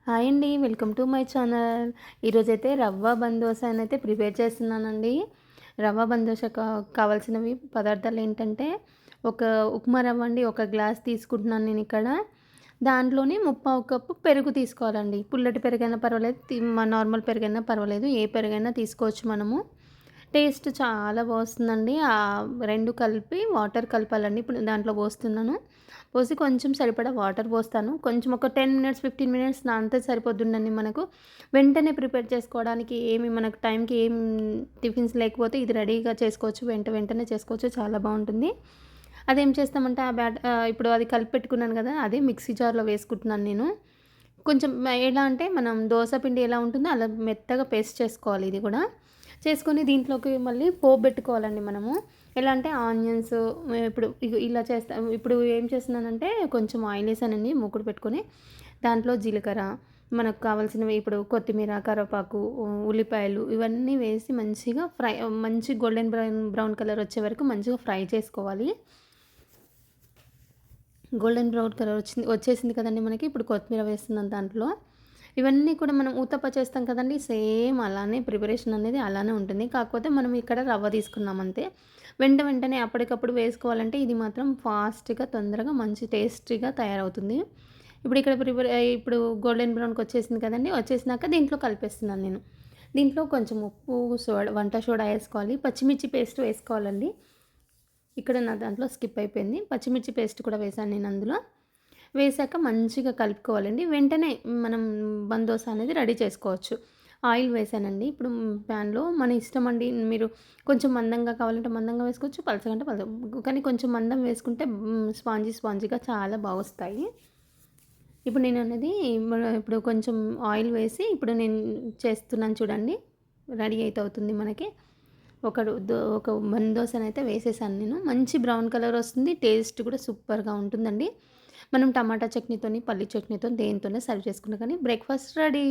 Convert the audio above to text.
Hi అండి. Welcome to my channel. ఈరోజైతే రవ్వ బందోస అయితే ప్రిపేర్ చేస్తున్నానండి. రవ్వ బందోస కావాల్సినవి పదార్థాలు ఏంటంటే, ఒక ఉప్మా రవ్వ అండి, ఒక గ్లాస్ తీసుకుంటున్నాను నేను ఇక్కడ. దాంట్లోని ముప్పావు కప్పు పెరుగు తీసుకోవాలండి. పుల్లటి పెరుగైనా పర్వాలేదు, నార్మల్ పెరుగైనా పర్వాలేదు, ఏ పెరుగైనా తీసుకోవచ్చు మనము. టేస్ట్ చాలా బాగొస్తుందండి. 2 కలిపి వాటర్ కలపాలండి. ఇప్పుడు దాంట్లో పోస్తున్నాను. పోసి కొంచెం సరిపడా వాటర్ పోస్తాను. కొంచెం ఒక 10 మినిట్స్, 15 మినిట్స్ నానితే సరిపోతుందండి మనకు. వెంటనే ప్రిపేర్ చేసుకోవడానికి మనకు టైంకి టిఫిన్స్ లేకపోతే ఇది రెడీగా చేసుకోవచ్చు. వెంటనే చేసుకోవచ్చు. చాలా బాగుంటుంది. అదేం చేస్తామంటే ఇప్పుడు అది కలిపి పెట్టుకున్నాను కదా! అదే మిక్సీ జార్‌లో వేసుకుంటున్నాను నేను. కొంచెం ఎలా అంటే మనం దోస పిండి ఎలా ఉంటుందో అలా మెత్తగా పేస్ట్ చేసుకోవాలి ఇది కూడా. చేసుకొని దీంట్లోకి మళ్ళీ పోపు పెట్టుకోవాలండి మనము. ఎలా అంటే ఆనియన్స్ ఇప్పుడు ఇలా ఇప్పుడు ఏం చేస్తున్నానంటే కొంచెం ఆయిల్ వేసానండి మూకుడు పెట్టుకొని. దాంట్లో జీలకర్ర, మనకు కావాల్సినవి ఇప్పుడు కొత్తిమీర, కరివేపాకు, ఉల్లిపాయలు ఇవన్నీ వేసి మంచిగా మంచి గోల్డెన్ బ్రౌన్ కలర్ వచ్చే వరకు మంచిగా ఫ్రై చేసుకోవాలి. గోల్డెన్ బ్రౌన్ కలర్ వచ్చేసింది కదండీ మనకి. ఇప్పుడు కొత్తిమీర వేస్తున్నాను దాంట్లో. ఇవన్నీ కూడా మనం ఊతప్ప చేస్తాం కదండీ! సేమ్ అలానే ప్రిపరేషన్ అనేది అలానే ఉంటుంది. కాకపోతే మనం ఇక్కడ రవ్వ తీసుకున్నాం అంతే. వెంటనే అప్పటికప్పుడు వేసుకోవాలంటే ఇది మాత్రం ఫాస్ట్‌గా, తొందరగా మంచి టేస్టీగా తయారవుతుంది. ఇప్పుడు గోల్డెన్ బ్రౌన్‌కి వచ్చేసింది కదండీ! వచ్చేసినాక దీంట్లో కలిపేస్తున్నాను నేను. దీంట్లో కొంచెం ఉప్పు, వంట సోడా వేసుకోవాలి. పచ్చిమిర్చి పేస్ట్ వేసుకోవాలండి. ఇక్కడ నా దాంట్లో స్కిప్ అయిపోయింది. పచ్చిమిర్చి పేస్ట్ కూడా వేశాను నేను అందులో. వేశాక మంచిగా కలుపుకోవాలండి. వెంటనే మనం బందోస అనేది రెడీ చేసుకోవచ్చు. ఆయిల్ వేసానండి. ఇప్పుడు ప్యాన్‌లో మన ఇష్టం అండి. మీరు కొంచెం మందంగా కావాలంటే మందంగా వేసుకోవచ్చు. పలచగా అంటే కానీ కొంచెం మందం వేసుకుంటే స్పాంజీగా చాలా బాగొస్తాయి. ఇప్పుడు ఇప్పుడు కొంచెం ఆయిల్ వేసి ఇప్పుడు నేను చేస్తున్నాను చూడండి. రెడీ అయితే అవుతుంది మనకి. ఒక దోసనైతే వేసేసాను నేను. మంచి బ్రౌన్ కలర్ వస్తుంది. టేస్ట్ కూడా సూపర్‌గా ఉంటుందండి. మనం టమాటా చట్నీతోని, పల్లి చట్నీతోని దేనితోనే సర్వ్ చేసుకున్నా కానీ బ్రేక్‌ఫాస్ట్ రెడీ.